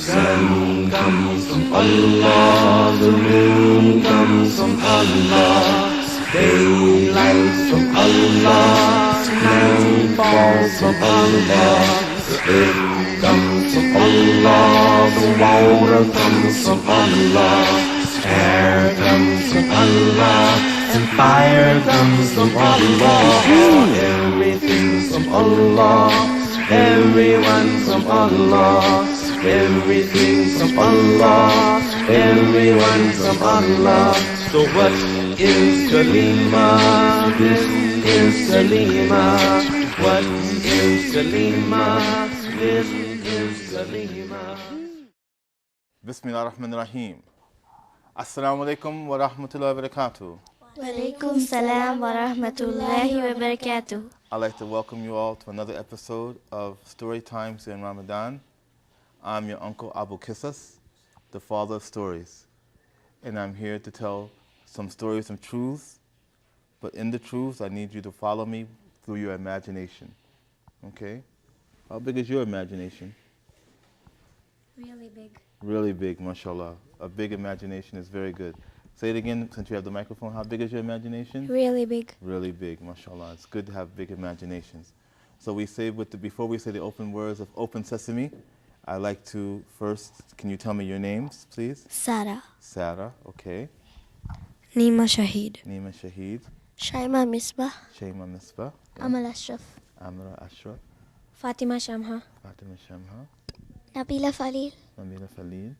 Sun comes from Allah, the moon comes from Allah, daylight from Allah, night falls from Allah, the earth comes from Allah, the water comes from Allah, air comes from Allah, and fire comes from Allah. Everything's from Allah, everyone's from Allah. Everything's from Allah, everyone's from Allah. So what is Kalima? This is Kalima. What is Kalima? This is Kalima. Bismillah ar-Rahman ar-Rahim. Assalamu alaikum wa rahmatullahi wa barakatuh. Wa alaikum salam wa rahmatullahi wa barakatuh. I'd like to welcome you all to another episode of Story Times in Ramadan. I'm your uncle Abu Qissas, the father of stories. And I'm here to tell some stories, some truths. But in the truths, I need you to follow me through your imagination. Okay? How big is your imagination? Really big. Really big, mashallah. A big imagination is very good. Say it again since you have the microphone. How big is your imagination? Really big. Really big, mashallah. It's good to have big imaginations. So we say before we say the open words of Open Sesame, I'd like to first, can you tell me your names, please? Sarah. Sarah, okay. Nima Shahid. Nima Shahid. Shaima Misbah. Shaima Misbah. Yeah. Amal Ashraf. Amra Ashraf. Fatima Shamha. Fatima Shamha. Nabila Falil. Nabila Falil.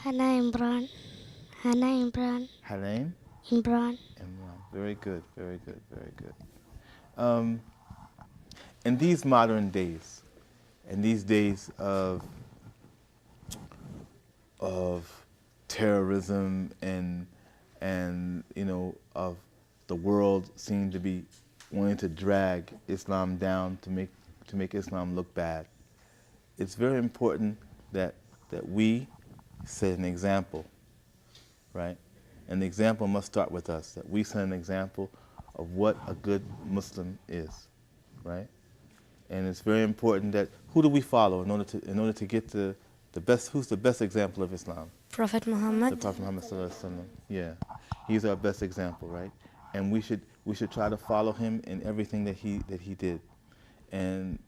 Hana Imran. Hana Imran. Halaim. Imran. Imran. Very good, very good, very good. In these modern days, in these days of terrorism and you know, of the world seem to be wanting to drag Islam down to make Islam look bad, it's very important that we set an example, right? And the example must start with us, that we set an example of what a good Muslim is, right? And it's very important that who do we follow in order to get the best? Who's the best example of Islam? Prophet Muhammad. The Prophet Muhammad sallallahu alaihi wasallam. Yeah, he's our best example, right? And we should try to follow him in everything that he did. And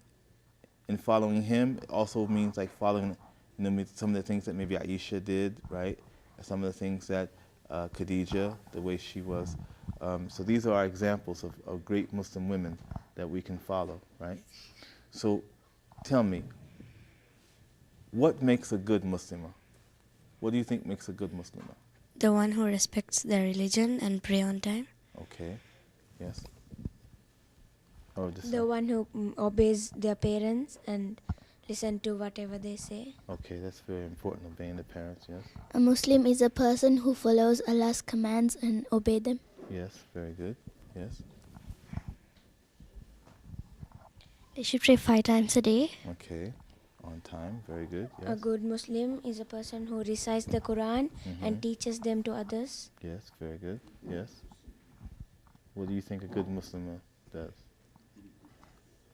in following him, it also means like following, you know, some of the things that maybe Aisha did, right? Some of the things that Khadija, the way she was. So these are our examples of great Muslim women that we can follow, right? So tell me, what makes a good Muslimah? What do you think makes a good Muslimah? The one who respects their religion and pray on time. Okay, yes. Oh, the one who obeys their parents and listen to whatever they say. Okay, that's very important, obeying the parents, yes. A Muslim is a person who follows Allah's commands and obey them. Yes, very good, yes. They should pray 5 times a day. Okay, on time, very good, yes. A good Muslim is a person who recites the Quran and teaches them to others. Yes, very good, yes. What do you think a good Muslim does?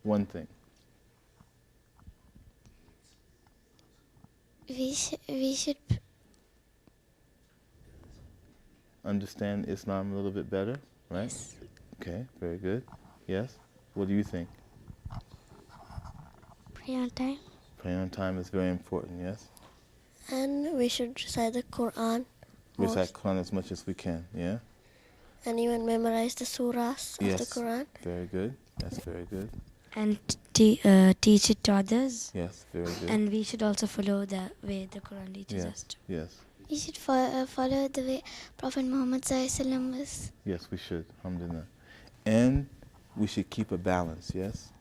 One thing. We should Understand Islam a little bit better, right? Yes. Okay, very good. Yes. What do you think? pray on time. Praying on time is very important, yes? And we should recite the Quran. Recite Quran as much as we can, yeah? And even memorize the surahs of the Quran. Very good. That's very good. And teach it to others. Yes, very good. And we should also follow the way the Quran teaches us to. Yes. We should follow the way Prophet Muhammad ﷺ was. Yes, we should. Alhamdulillah. And we should keep a balance, yes?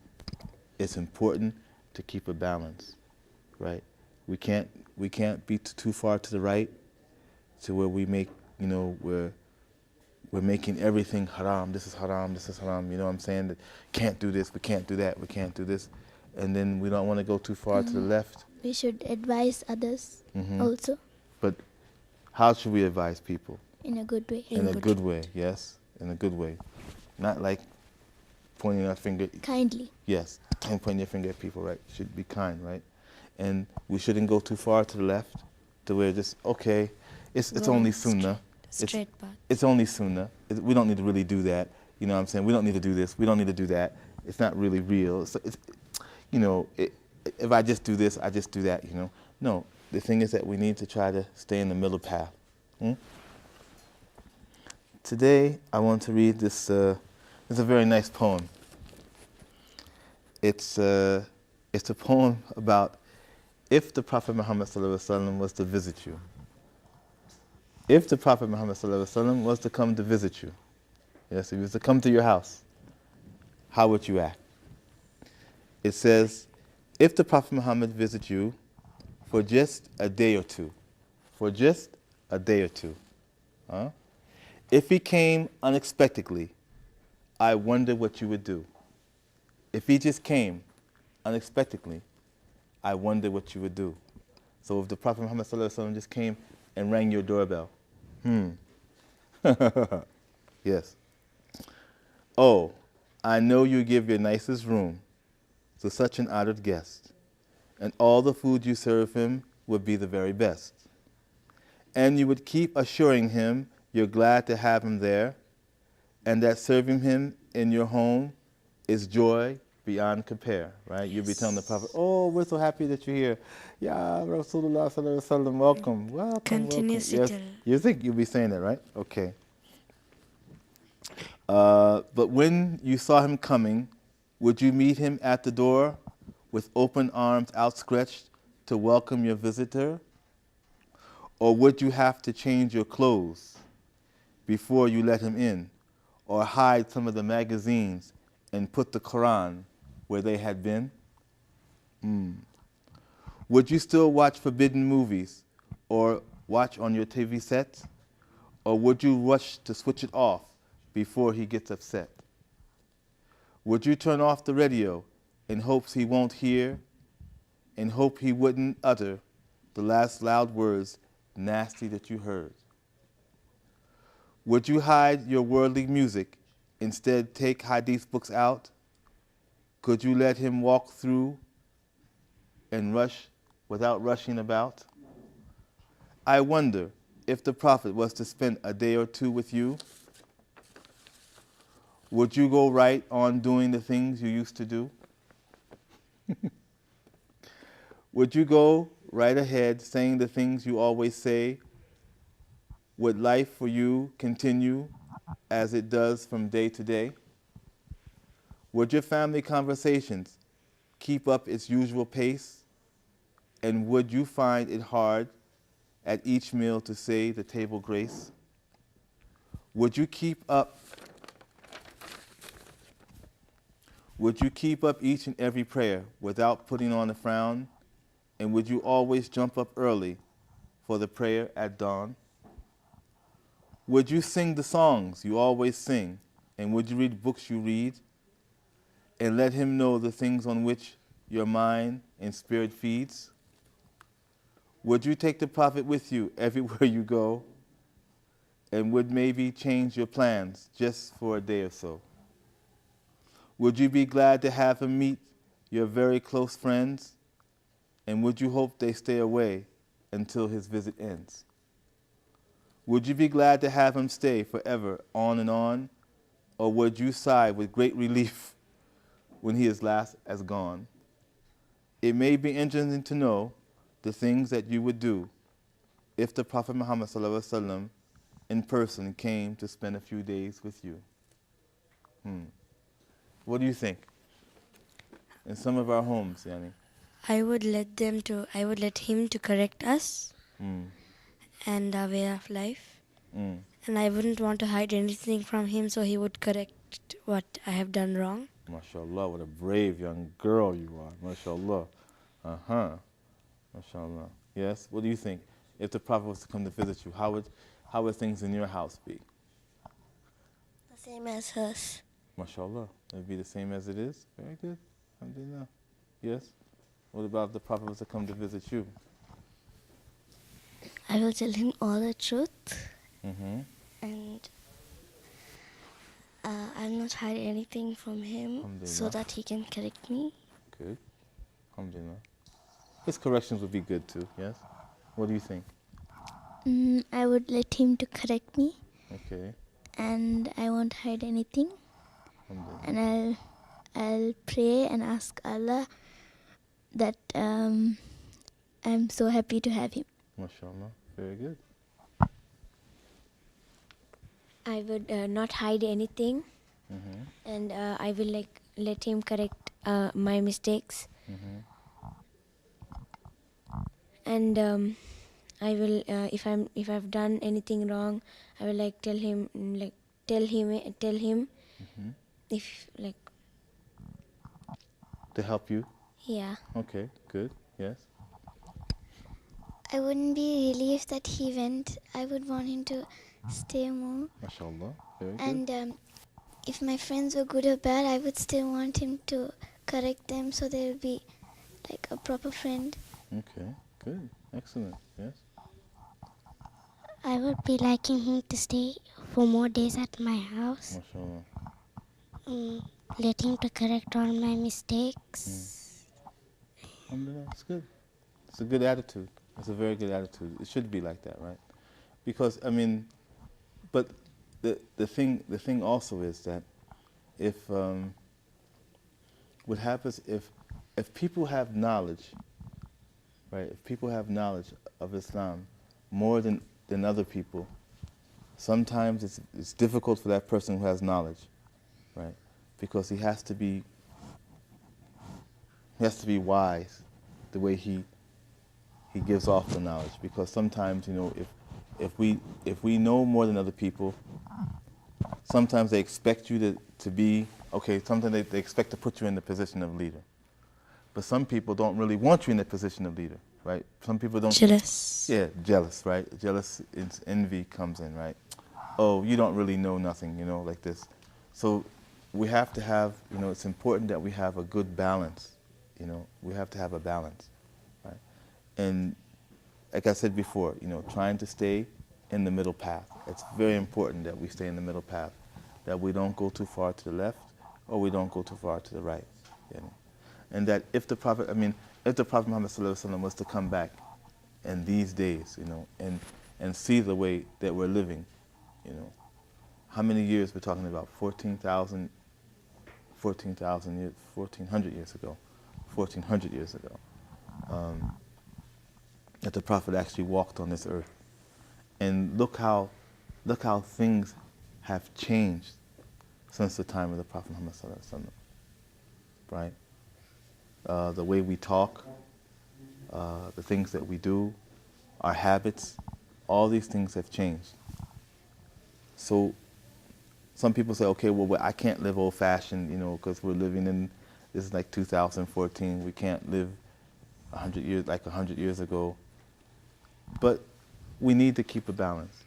It's important to keep a balance, right? We can't be too far to the right, to where we make, we're making everything haram. This is haram. This is haram. You know what I'm saying? That can't do this. We can't do that. We can't do this. And then we don't want to go too far to the left. We should advise others also But how should we advise people? in a good way. In a good way, yes. In a good way. Not like pointing our finger. Kindly. Yes, and pointing your finger at people, right? Should be kind, right? And we shouldn't go too far to the left, to where just, okay, it's only sunnah. Straight path. It's only sunnah. We don't need to really do that. You know what I'm saying? We don't need to do this. We don't need to do that. It's not really real. If I just do this, I just do that, No, the thing is that we need to try to stay in the middle path. Today, I want to read this. It's a very nice poem. It's a poem about if the Prophet Muhammad ﷺ was to visit you. If the Prophet Muhammad ﷺ was to come to visit you, yes, if he was to come to your house, how would you act? It says, if the Prophet Muhammad visits you for just a day or two, if he came unexpectedly, I wonder what you would do. If he just came unexpectedly, I wonder what you would do. So if the Prophet Muhammad ﷺ just came and rang your doorbell, yes. Oh, I know you give your nicest room to such an honored guest, and all the food you serve him would be the very best. And you would keep assuring him you're glad to have him there, and that serving him in your home is joy beyond compare, right? You'll be telling the Prophet, oh, we're so happy that you're here. Ya Rasulullah sallallahu alaihi wasallam, welcome, welcome, Continuously welcome. Yes, you think you'll be saying that, right? Okay. But when you saw him coming, would you meet him at the door with open arms outstretched to welcome your visitor? Or would you have to change your clothes before you let him in, or hide some of the magazines and put the Quran where they had been? Would you still watch forbidden movies or watch on your TV set? Or would you rush to switch it off before he gets upset? Would you turn off the radio in hopes he won't hear, in hope he wouldn't utter the last loud words nasty that you heard? Would you hide your worldly music, instead take hadith books out? Could you let him walk through and rush without rushing about? I wonder if the Prophet was to spend a day or two with you, would you go right on doing the things you used to do? Would you go right ahead saying the things you always say? Would life for you continue as it does from day to day? Would your family conversations keep up its usual pace? And would you find it hard at each meal to say the table grace? Would you keep up each and every prayer without putting on a frown? And would you always jump up early for the prayer at dawn? Would you sing the songs you always sing? And would you read books you read? And let him know the things on which your mind and spirit feeds? Would you take the Prophet with you everywhere you go? And would maybe change your plans just for a day or so? Would you be glad to have him meet your very close friends? And would you hope they stay away until his visit ends? Would you be glad to have him stay forever on and on? Or would you sigh with great relief when he is last as gone? It may be interesting to know the things that you would do if the Prophet Muhammad ﷺ in person came to spend a few days with you. What do you think? In some of our homes, Yani. I would let him to correct us and our way of life. And I wouldn't want to hide anything from him, so he would correct what I have done wrong. MashaAllah, what a brave young girl you are. MashaAllah. MashaAllah. Yes? What do you think? If the Prophet was to come to visit you, how would things in your house be? The same as hers. MashaAllah. It would be the same as it is? Very good. Alhamdulillah. Yes? What about if the Prophet was to come to visit you? I will tell him all the truth, Mm-hmm. and I'll not hide anything from him so Alhamdulillah. that he can correct me. Good. Alhamdulillah. His corrections would be good too, yes? What do you think? I would let him to correct me, Okay. and I won't hide anything. Alhamdulillah. And I'll pray and ask Allah that I'm so happy to have him. MashaAllah. Very good. I would not hide anything, Mm-hmm. and I will let him correct my mistakes. Mm-hmm. And I will if I've done anything wrong, I will tell him Mm-hmm. if To help you? yeah. Okay, good. Yes. I wouldn't be relieved that he went. I would want him to stay more. MashaAllah. Very good. And if my friends were good or bad, I would still want him to correct them so they'll be like a proper friend. Okay, good. Excellent. Yes. I would be liking him to stay for more days at my house. MashaAllah. Let him to correct all my mistakes. Alhamdulillah. It's good. It's a good attitude. It's a very good attitude. It should be like that, right? Because but the thing also is that if what happens if people have knowledge, right? If people have knowledge of Islam more than other people, sometimes it's difficult for that person who has knowledge, right? Because he has to be wise the way he gives off the knowledge. Because sometimes, if we know more than other people, sometimes they expect you to be okay. Sometimes they expect to put you in the position of leader, but some people don't really want you in the position of leader, right? Some people don't. Jealous. Yeah, jealous, right? Jealous, envy comes in, right? Oh, you don't really know nothing, like this. So we have to have, it's important that we have a good balance. We have to have a balance, right? And like I said before, trying to stay in the middle path. It's very important that we stay in the middle path, that we don't go too far to the left or we don't go too far to the right. And that if the Prophet Muhammad ﷺ was to come back in these days, and see the way that we're living, how many years we're talking about? 14,000 years, 1,400 years ago. 1,400 years ago. That the Prophet actually walked on this earth. And look how things have changed since the time of the Prophet Muhammad ﷺ, right? The way we talk, the things that we do, our habits, all these things have changed. So some people say, okay, well, I can't live old-fashioned, because we're living in, this is like 2014, we can't live 100 years ago. But we need to keep a balance.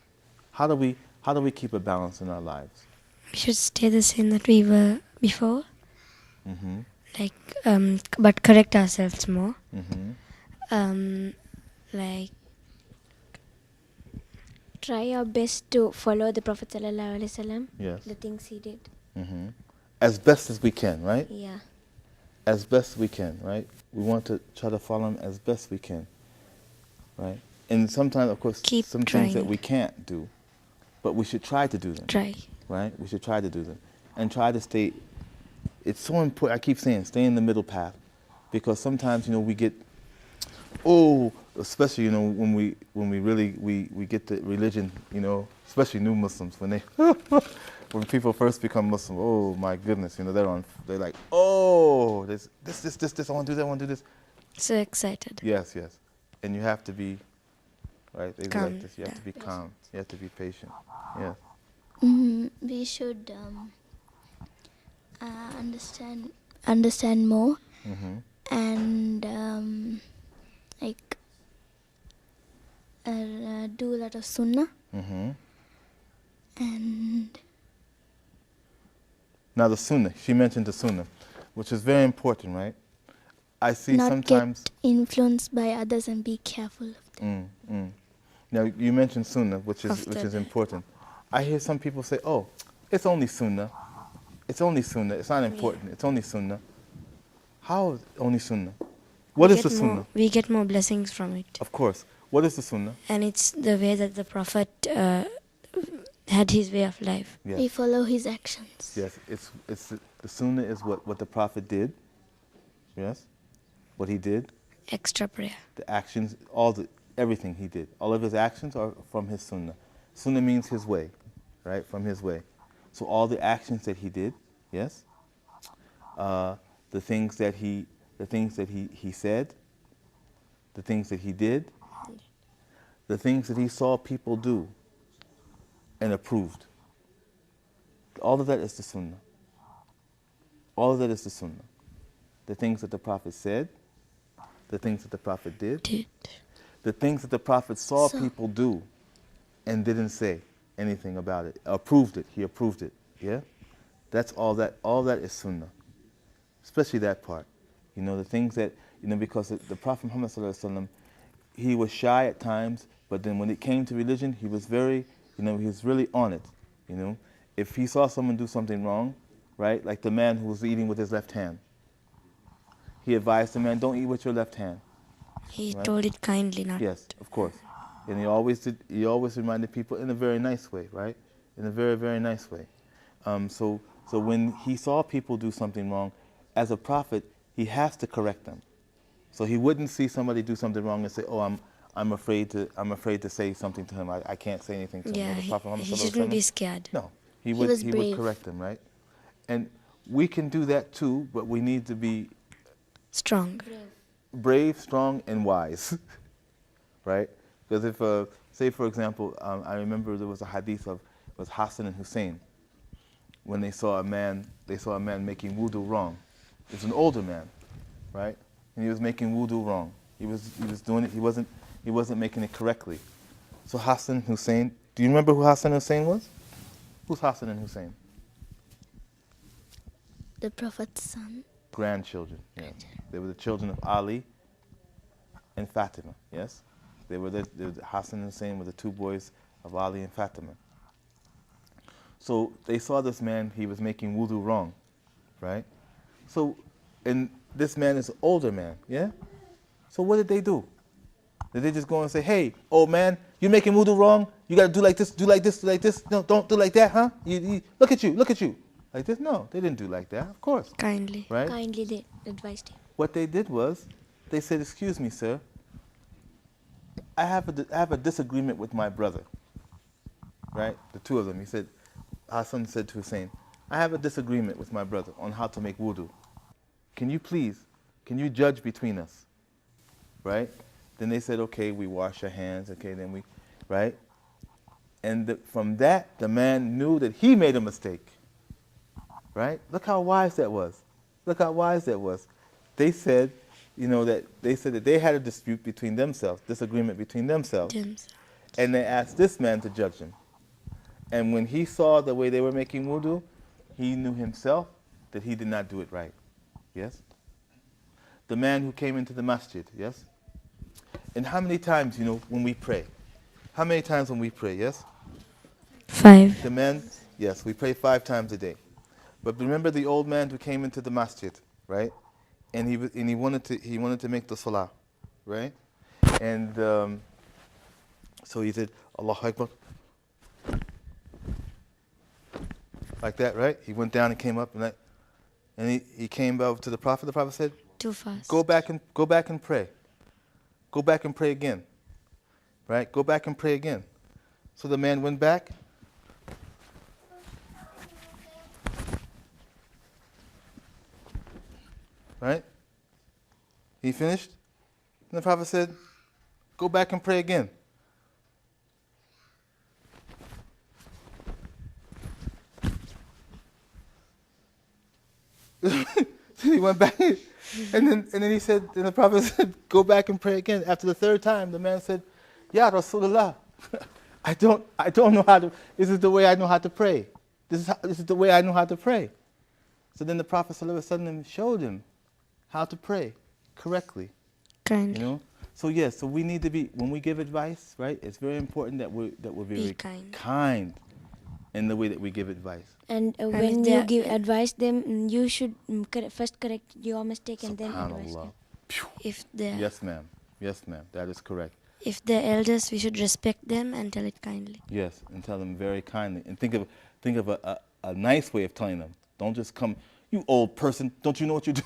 How do we keep a balance in our lives? We should stay the same that we were before. Mm-hmm. But correct ourselves more. Mm-hmm. Try our best to follow the Prophet ﷺ. Yes. The things he did. Mm-hmm. As best as we can, right? Yeah. As best we can, right? We want to try to follow him as best we can, right? And sometimes, of course, Keep some trying. things that we can't do, but we should try to do them. Try. Right? We should try to do them. And try to stay, it's so important, I keep saying, stay in the middle path. Because sometimes, we get, especially, when we really get the religion, especially new Muslims, when they, when people first become Muslim, oh my goodness, they're like, oh, this, I want to do that, I want to do this. So excited. Yes. And you have to be, right? They Calm like this. You have to be calm. You have to be patient. Yes. We should understand more, Mm-hmm. and like do a lot of sunnah. Mm-hmm. And Now the sunnah, she mentioned the sunnah, which is very important, right? I see not sometimes. get influenced by others and be careful of them. Now you mentioned sunnah, which is After. important. I hear some people say, "Oh, it's only sunnah. It's only sunnah. It's not important. It's only sunnah." How is it only sunnah? What is the sunnah? We get more blessings from it. Of course. What is the sunnah? And it's the way that the Prophet had his way of life. Yes. We follow his actions. Yes. It's the sunnah is what the Prophet did. Yes. What he did. Extra prayer. The actions, everything he did. All of his actions are from his sunnah. Sunnah means his way, right? From his way. So all the actions that he did, yes. The things that he said, the things that he did, the things that he saw people do and approved. All of that is the sunnah. All of that is the sunnah. The things that the Prophet said, the things that the Prophet did, the things that the Prophet saw people do and didn't say anything about it, approved it, he approved it, yeah? That's all that is sunnah, especially that part. You know, the things that, because the Prophet Muhammad sallallahu alaihi wasallam, he was shy at times, but then when it came to religion, he was very, he was really on it, If he saw someone do something wrong, right, like the man who was eating with his left hand, he advised the man, don't eat with your left hand. He right? told it kindly, not. Yes, of course. And he always reminded people in a very nice way, right? In a very, very nice way. So when he saw people do something wrong, as a prophet, he has to correct them. So he wouldn't see somebody do something wrong and say, "Oh, I'm afraid to say something to him. I can't say anything to him." Yeah, No, the Prophet Muhammad he sallallahu alaihi shouldn't be wasallam- scared. No, he was would brave. correct them, right? And we can do that too, but we need to be Strong. brave, strong, and wise, right? Because if, say for example, I remember there was a hadith of Hassan and Hussein. When they saw a man making wudu wrong. It was an older man, right? And he was making wudu wrong. He was doing it. He wasn't making it correctly. So Hassan and Hussein. Do you remember who Hassan and Hussein was? Who's Hassan and Hussein? The Prophet's son. Grandchildren. Yeah. They were the children of Ali and Fatima. Yes, Hassan and Hussein were the two boys of Ali and Fatima. So they saw this man, he was making wudu wrong, right? So, and this man is an older man, yeah? So what did they do? Did they just go and say, "Hey, old man, you're making wudu wrong. You got to do like this, do like this, do like this. No, don't do like that, huh? Look at you. Like this? No, they didn't do like that, of course. Kindly. Right? Kindly they advised him. What they did was, they said, "Excuse me, sir. I have a disagreement with my brother." Right? The two of them. Hassan said to Hussein, "I have a disagreement with my brother on how to make wudu. Can you judge between us?" Right? Then they said, "Okay, we wash our hands. Okay, then we," right? And from that, the man knew that he made a mistake. Right? Look how wise that was. They said, that they had a dispute between themselves, disagreement between themselves. And they asked this man to judge him. And when he saw the way they were making wudu, he knew himself that he did not do it right. Yes? The man who came into the masjid, yes? And how many times, when we pray? How many times when we pray, yes? 5. The man, yes, we pray 5 times a day. But remember the old man who came into the masjid, right? And he wanted to make the salah, right? And so he said, "Allahu Akbar." Like that, right? He went down and came up and he came up to the Prophet. The Prophet said, Too fast. Go back and pray. Go back and pray again. Right? Go back and pray again. So the man went back. Right? He finished. And the Prophet said, "Go back and pray again." He he went back, and then he said, and the Prophet said, go back and pray again. After the third time, the man said, Ya Rasulullah, I don't know how to. This is the way I know how to pray. This is the way I know how to pray. So then the Prophet ﷺ showed him how to pray correctly. Kindly. You know. So yes, so we need to be, when we give advice, right? It's very important that we're very kind in the way that we give advice. And when you give advice, then you should first correct your mistake and then advise them. If they're Yes, ma'am. Yes, ma'am. That is correct. if they're elders, we should respect them and tell it kindly. Yes, and tell them very kindly. And think of a nice way of telling them. Don't just come, you old person, don't you know what you do?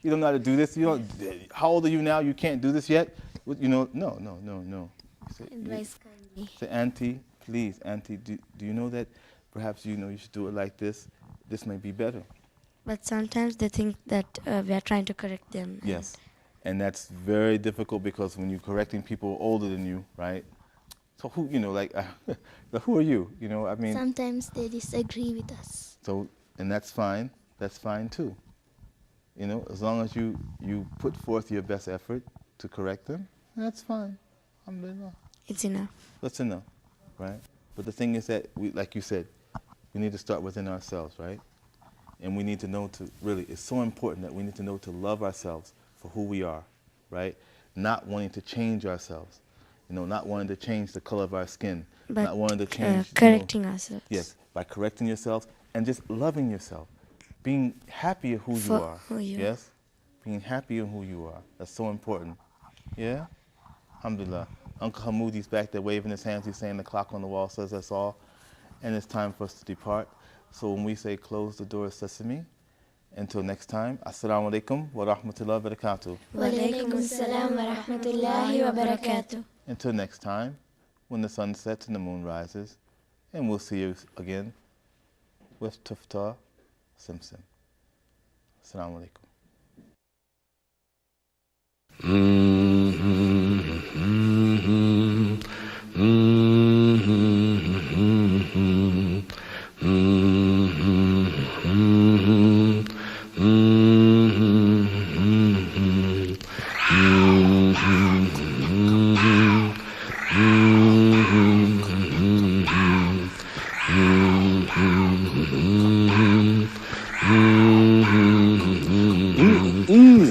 You don't know how to do this? You don't, how old are you now? You can't do this yet? You know, no. Say, Advice kindly. say, Auntie, please, Auntie, do you know that perhaps you should do it like this? This may be better. But sometimes they think that we are trying to correct them. Yes. And that's very difficult because when you're correcting people older than you, right? So who, who are you? I mean. Sometimes they disagree with us. So, and that's fine. That's fine too. As long as you put forth your best effort to correct them, that's fine. Alhamdulillah. It's enough. That's enough, right? But the thing is that, like you said, we need to start within ourselves, right? And we need to know it's so important that we need to know to love ourselves for who we are, right? Not wanting to change ourselves, not wanting to change the color of our skin, But not wanting to change. correcting ourselves. Yes, by correcting yourself and just loving yourself, being happy in who you are. Yes, being happy in who you are. That's so important. Yeah, alhamdulillah. Uncle Hamoodi's back there waving his hands. He's saying the clock on the wall says that's all, and it's time for us to depart. So when we say close the door of sesame, until next time, assalamu alaikum wa rahmatullahi wa barakatuh. Wa alaikum assalam wa rahmatullahi wa barakatuh. Until next time, when the sun sets and the moon rises, and we'll see you again with Tufta Simsim. Assalamu alaikum.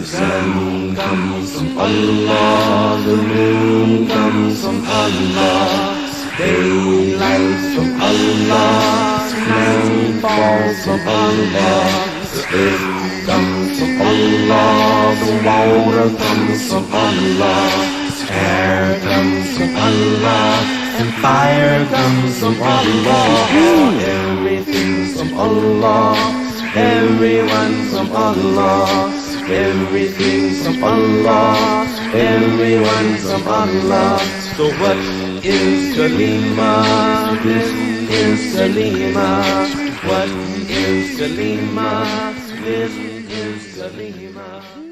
Sun comes from Allah, the moon comes from Allah, daylight from Allah, night falls from Allah, the earth comes from Allah, the water comes from Allah, air comes from Allah, and fire comes from Allah. Everything's from Allah, everyone's from Allah. Everything's from Allah, everyone's from Allah. So what is Kalima? This is Kalima. What is Kalima? This is Kalima.